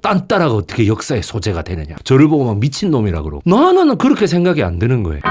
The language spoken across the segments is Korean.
딴따라가 어떻게 역사의 소재가 되느냐. 저를 보고 막 미친놈이라 그러고. 나는 그렇게 생각이 안 드는 거예요.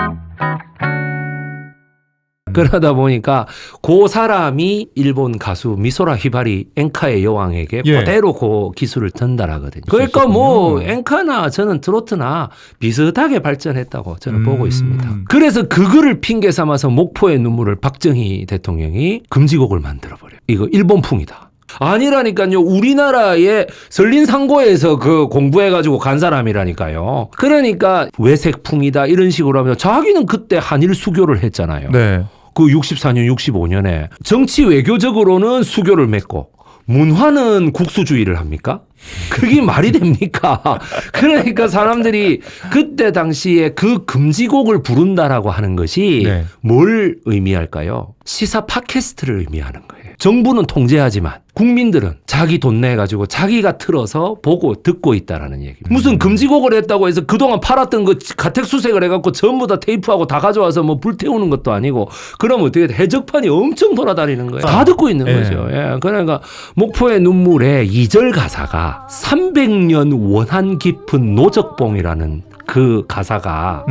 그러다 보니까 그 사람이 일본 가수 미소라 히바리 엔카의 여왕에게 그대로 그 기술을 전달하거든요. 그러니까 뭐 엔카나 저는 트로트나 비슷하게 발전했다고 저는 보고 있습니다. 그래서 그거를 핑계 삼아서 목포의 눈물을 박정희 대통령이 금지곡을 만들어버려요. 이거 일본풍이다. 아니라니까요. 우리나라의 설린상고에서 그 공부해가지고 간 사람이라니까요. 그러니까 외색풍이다 이런 식으로 하면 자기는 그때 한일 수교를 했잖아요. 네. 그 64년, 65년에 정치 외교적으로는 수교를 맺고 문화는 국수주의를 합니까? 그게 말이 됩니까? 그러니까 사람들이 그때 당시에 그 금지곡을 부른다라고 하는 것이 뭘 의미할까요? 시사 팟캐스트를 의미하는 거예요. 정부는 통제하지만 국민들은 자기 돈 내가지고 자기가 틀어서 보고 듣고 있다라는 얘기입니다. 무슨 금지곡을 했다고 해서 그동안 팔았던 거 가택수색을 해갖고 전부 다 테이프하고 다 가져와서 뭐 불태우는 것도 아니고 그러면 어떻게 돼? 해적판이 엄청 돌아다니는 거예요. 다 듣고 있는 거죠. 예. 그러니까 목포의 눈물의 2절 가사가 300년 원한 깊은 노적봉이라는 그 가사가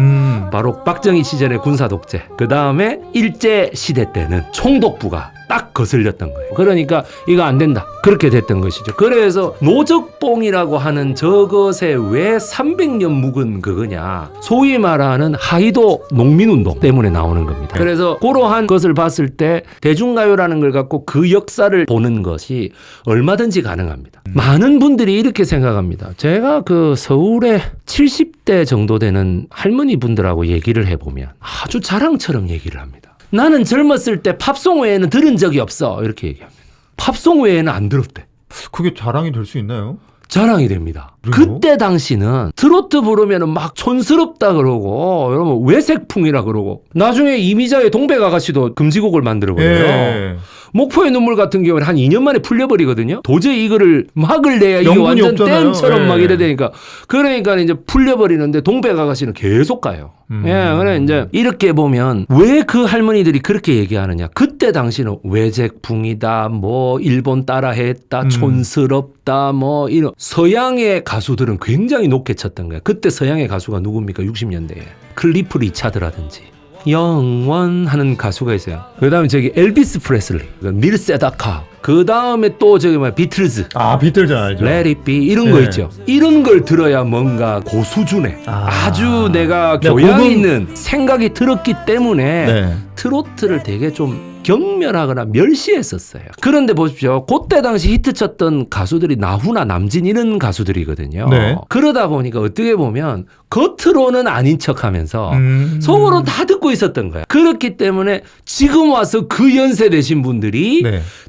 바로 박정희 시절의 군사 독재, 그 다음에 일제 시대 때는 총독부가 딱 거슬렸던 거예요. 그러니까 이거 안 된다. 그렇게 됐던 것이죠. 그래서 노적봉이라고 하는 저것에 왜 300년 묵은 그거냐. 소위 말하는 하이도 농민운동 때문에 나오는 겁니다. 그래서 그러한 것을 봤을 때 대중가요라는 걸 갖고 그 역사를 보는 것이 얼마든지 가능합니다. 많은 분들이 이렇게 생각합니다. 제가 그 서울에 70대 정도 되는 할머니 분들하고 얘기를 해보면 아주 자랑처럼 얘기를 합니다. 나는 젊었을 때 팝송 외에는 들은 적이 없어. 이렇게 얘기합니다. 팝송 외에는 안 들었대. 그게 자랑이 될 수 있나요? 자랑이 됩니다. 그래요? 그때 당시는 트로트 부르면은 막 촌스럽다 그러고 여러분 외색풍이라 그러고 나중에 이미자의 동백아가씨도 금지곡을 만들어버려요. 목포의 눈물 같은 경우는 한 2년 만에 풀려버리거든요. 도저히 이거를 막을 내야 이게 완전 없잖아요. 댐처럼 막 이래 되니까. 그러니까 이제 풀려버리는데 동백아가씨는 계속 가요. 예, 그래 이제 이렇게 보면 왜 그 할머니들이 그렇게 얘기하느냐. 그때 당시는 외색풍이다, 뭐 일본 따라했다, 촌스럽다, 뭐 이런 서양의 가수들은 굉장히 높게 쳤던 거예요. 그때 서양의 가수가 누굽니까? 60년대에 클리프 리차드라든지. 영원 하는 가수가 있어요. 그 다음에 저기 엘비스 프레슬리, 밀세다카, 그 다음에 또 저기 뭐야 비틀즈. 아, 비틀즈 알죠. Let it be 이런 거 있죠. 이런 걸 들어야 뭔가 고수준의 아주 내가 교양 있는 생각이 들었기 때문에 트로트를 되게 좀 경멸하거나 멸시했었어요. 그런데 보십시오. 그때 당시 히트쳤던 가수들이 나훈아, 남진 이런 가수들이거든요. 그러다 보니까 어떻게 보면 겉으로는 아닌 척하면서 속으로는 다 듣고 있었던 거야. 그렇기 때문에 지금 와서 그 연세 되신 분들이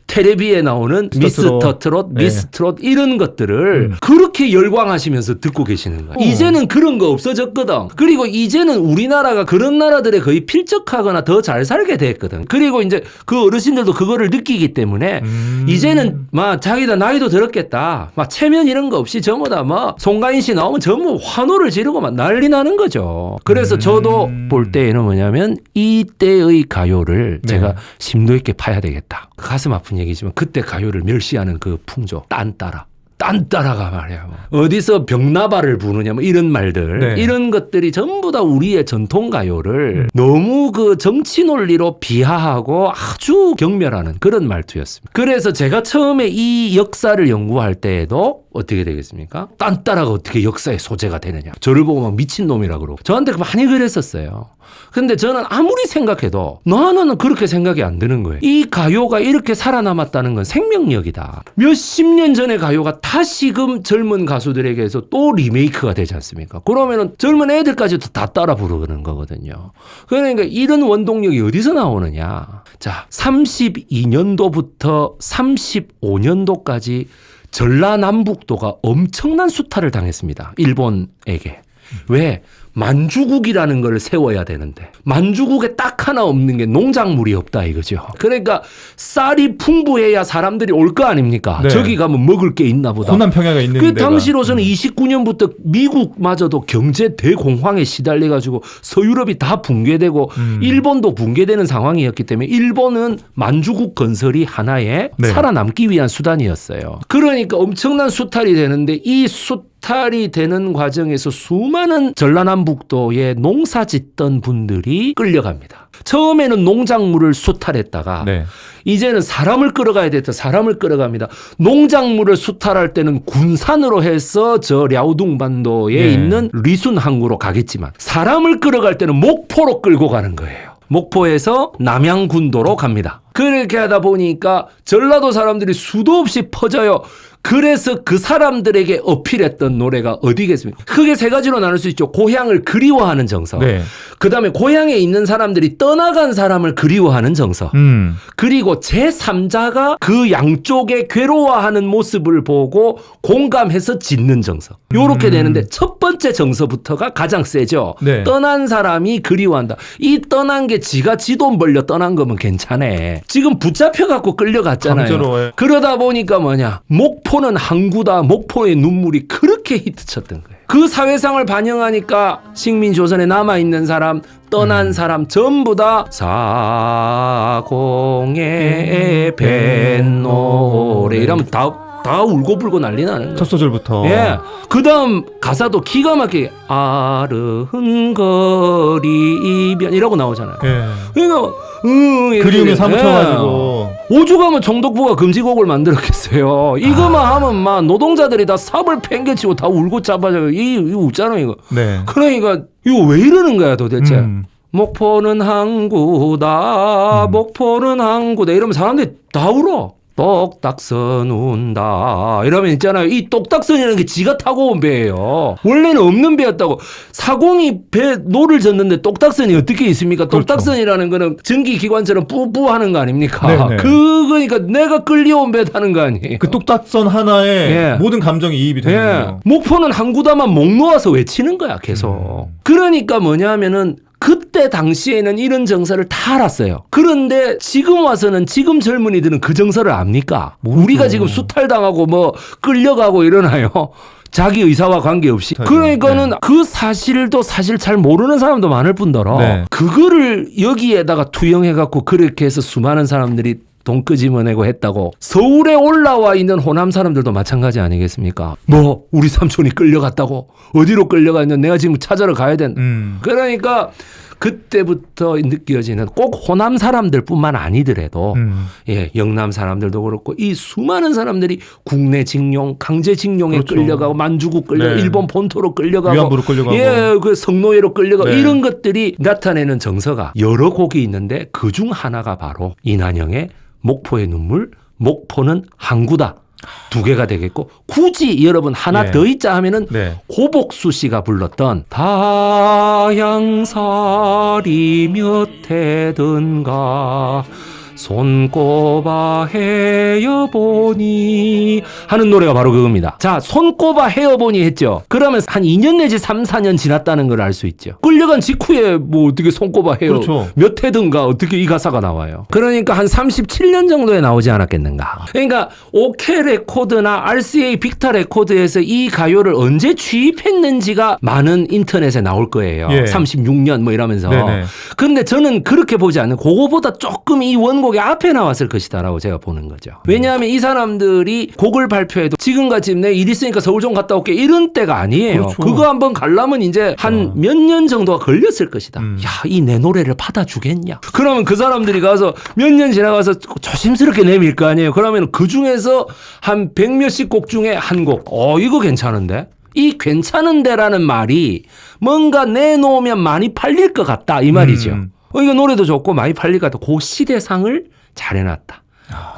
텔레비에 나오는 미스터 트롯, 미스 트롯 이런 것들을 그렇게 열광하시면서 듣고 계시는 거야. 이제는 그런 거 없어졌거든. 그리고 이제는 우리나라가 그런 나라들에 거의 필적하거나 더 잘 살게 됐거든. 그리고 이제 그 어르신들도 그거를 느끼기 때문에 이제는 막 자기다 나이도 들었겠다. 막 체면 이런 거 없이 전부 다 뭐 송가인 씨 나오면 전부 환호를 지르고 막 난리 나는 거죠. 그래서 저도 볼 때에는 뭐냐면 이때의 가요를 제가 심도 있게 파야 되겠다. 가슴 아픈 얘기지만 그때 가요를 멸시하는 그 풍조, 딴따라가 말이야. 뭐. 어디서 벽나발을 부르냐 뭐 이런 말들 이런 것들이 전부 다 우리의 전통 가요를 너무 그 정치 논리로 비하하고 아주 경멸하는 그런 말투였습니다. 그래서 제가 처음에 이 역사를 연구할 때에도 어떻게 되겠습니까? 딴따라가 어떻게 역사의 소재가 되느냐. 저를 보고 막 미친놈이라 그러고 저한테 많이 그랬었어요. 근데 저는 아무리 생각해도 나는 그렇게 생각이 안 드는 거예요. 이 가요가 이렇게 살아남았다는 건 생명력이다. 몇십 년 전의 가요가 다시금 젊은 가수들에게서 또 리메이크가 되지 않습니까? 그러면은 젊은 애들까지도 다 따라 부르는 거거든요. 그러니까 이런 원동력이 어디서 나오느냐. 자, 32년도부터 35년도까지 전라남북도가 엄청난 수탈을 당했습니다. 일본에게. 왜? 만주국이라는 걸 세워야 되는데 만주국에 딱 하나 없는 게 농작물이 없다 이거죠. 그러니까 쌀이 풍부해야 사람들이 올 거 아닙니까? 네. 저기 가면 먹을 게 있나 보다. 호남 평야가 있는 그 데가. 당시로서는 29년부터 미국마저도 경제 대공황에 시달려 가지고 서유럽이 다 붕괴되고 일본도 붕괴되는 상황이었기 때문에 일본은 만주국 건설이 하나의 네. 살아남기 위한 수단이었어요. 그러니까 엄청난 수탈이 되는데 이 수탈이 되는 과정에서 수많은 전라남북도에 농사 짓던 분들이 끌려갑니다. 처음에는 농작물을 수탈했다가 네. 이제는 사람을 끌어가야 됐다. 사람을 끌어갑니다. 농작물을 수탈할 때는 군산으로 해서 저 랴오둥반도에 네. 있는 리순 항구로 가겠지만 사람을 끌어갈 때는 목포로 끌고 가는 거예요. 목포에서 남양군도로 갑니다. 그렇게 하다 보니까 전라도 사람들이 수도 없이 퍼져요. 그래서 그 사람들에게 어필했던 노래가 어디겠습니까? 크게 세 가지로 나눌 수 있죠. 고향을 그리워하는 정서. 네. 그다음에 고향에 있는 사람들이 떠나간 사람을 그리워하는 정서. 그리고 제3자가 그 양쪽에 괴로워하는 모습을 보고 공감해서 짓는 정서. 요렇게 되는데 첫 번째 정서부터가 가장 세죠. 네. 떠난 사람이 그리워한다. 이 떠난 게 지가 지 돈 벌려 떠난 거면 괜찮아. 지금 붙잡혀갖고 끌려갔잖아요. 강제로. 그러다 보니까 뭐냐. 목포는 항구다. 목포의 눈물이 그렇게 히트쳤던 거예요. 그 사회상을 반영하니까 식민조선에 남아있는 사람, 떠난 사람 전부 다 사공의 뱃노래 이러면 다 울고불고 난리 나는 거예요. 첫 소절부터. 예. 그 다음 가사도 기가 막히게 아른거리 이변 이라고 나오잖아요. 예. 그러니까 그리움에 사무쳐가지고. 오죽하면 정독부가 금지곡을 만들었겠어요. 이거만 하면 막 노동자들이 다 삽을 팽개치고 다 울고 짜바져요. 이거 웃잖아요 이거. 네. 그러니까 이거 왜 이러는 거야 도대체. 목포는 항구다. 목포는 항구다. 이러면 사람들이 다 울어. 똑딱선 운다 이러면 있잖아요. 이 똑딱선이라는 게 지가 타고 온 배예요. 원래는 없는 배였다고. 사공이 배 노를 젓는데 똑딱선이 어떻게 있습니까? 그렇죠. 똑딱선이라는 거는 전기기관처럼 뿌뿌하는 거 아닙니까? 네네. 그거니까 내가 끌려온 배 타는 거 아니에요. 그 똑딱선 하나에 예. 모든 감정이 이입이 되는 예. 거예요. 목포는 항구다만 목 놓아서 외치는 거야 계속. 그러니까 뭐냐면은 그때 당시에는 이런 정서를 다 알았어요. 그런데 지금 와서는 지금 젊은이들은 그 정서를 압니까? 우리가 지금 수탈당하고 뭐 끌려가고 이러나요? 자기 의사와 관계없이. 그러니까는 네. 그 사실도 사실 잘 모르는 사람도 많을 뿐더러 네. 그거를 여기에다가 투영해갖고 그렇게 해서 수많은 사람들이 돈 끄집어내고 했다고. 서울에 올라와 있는 호남 사람들도 마찬가지 아니겠습니까? 뭐 우리 삼촌이 끌려갔다고. 어디로 끌려갔냐. 내가 지금 찾아러 가야 된다. 그러니까 그때부터 느껴지는 꼭 호남 사람들뿐만 아니더라도 예, 영남 사람들도 그렇고 이 수많은 사람들이 국내 징용, 강제 징용에 그렇죠. 끌려가고 만주국 끌려가고 네. 일본 본토로 끌려가고 위안부로 끌려가고. 예, 그 성노예로 끌려가고 네. 이런 것들이 나타내는 정서가 여러 곡이 있는데 그중 하나가 바로 이난영의 목포의 눈물, 목포는 항구다. 두 개가 되겠고 굳이 여러분 하나 예. 더 있자 하면은 네. 고복수 씨가 불렀던 다양살이 몇 해든가 손꼽아 헤어보니 하는 노래가 바로 그겁니다. 자, 손꼽아 헤어보니 했죠. 그러면 한 2년 내지 3, 4년 지났다는 걸 알 수 있죠. 끌려간 직후에 뭐 어떻게 손꼽아 헤어 그렇죠. 몇 해든가 어떻게 이 가사가 나와요. 그러니까 한 37년 정도에 나오지 않았겠는가. 그러니까 OK 레코드나 RCA 빅타 레코드에서 이 가요를 언제 취입했는지가 많은 인터넷에 나올 거예요. 예. 36년 뭐 이러면서. 네네. 그런데 저는 그렇게 보지 않는 그거보다 조금 이 원곡이 앞에 나왔을 것이다라고 제가 보는 거죠. 왜냐하면 이 사람들이 곡을 발표해도 지금같이 내 일 있으니까 서울 좀 갔다 올게 이런 때가 아니에요. 그렇죠. 그거 한번 가려면 이제 한 몇 년 정도가 걸렸을 것이다. 야, 이 내 노래를 받아주겠냐. 그러면 그 사람들이 가서 몇 년 지나가서 조심스럽게 내밀 거 아니에요. 그러면 그 중에서 한 100몇십 곡 중에 한 곡. 이거 괜찮은데? 이 괜찮은데라는 말이 뭔가 내놓으면 많이 팔릴 것 같다 이 말이죠. 이거 노래도 좋고 많이 팔릴 것 같다. 그 시대상을 잘 해놨다.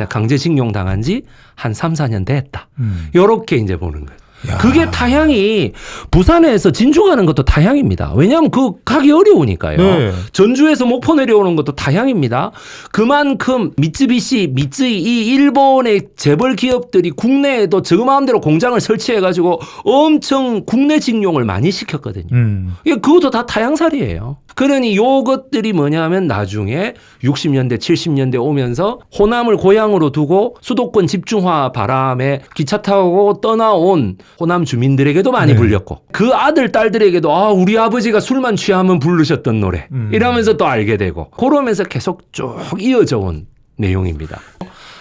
강제징용 당한 지 한 3, 4년 됐다. 요렇게 이제 보는 거예요. 야. 그게 타향이 부산에서 진주 가는 것도 타향입니다. 왜냐하면 그 가기 어려우니까요. 네. 전주에서 목포 내려오는 것도 타향입니다. 그만큼 미쯔비시, 미쯔이 이 일본의 재벌 기업들이 국내에도 저 마음대로 공장을 설치해가지고 엄청 국내 직용을 많이 시켰거든요. 그것도 다 타향살이에요. 그러니 요것들이 뭐냐면 나중에 60년대, 70년대 오면서 호남을 고향으로 두고 수도권 집중화 바람에 기차 타고 떠나온 호남 주민들에게도 많이 네. 불렸고 그 아들, 딸들에게도 우리 아버지가 술만 취하면 부르셨던 노래 이러면서 또 알게 되고 그러면서 계속 쭉 이어져 온 내용입니다.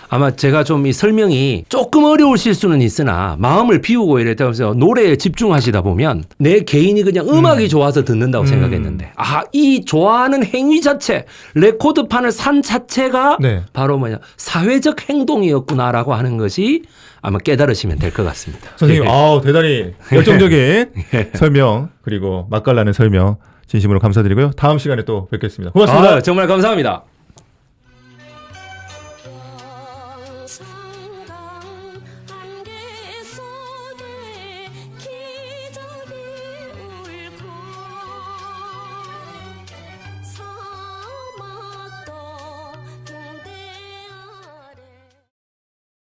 아마 제가 좀 이 설명이 조금 어려우실 수는 있으나 마음을 비우고 이랬다면서 노래에 집중하시다 보면 내 개인이 그냥 음악이 좋아서 듣는다고 생각했는데 이 좋아하는 행위 자체 레코드판을 산 자체가 네. 바로 사회적 행동이었구나라고 하는 것이 아마 깨달으시면 될 것 같습니다. 선생님, 대단히 열정적인 설명 그리고 맛깔나는 설명 진심으로 감사드리고요. 다음 시간에 또 뵙겠습니다. 고맙습니다. 정말 감사합니다.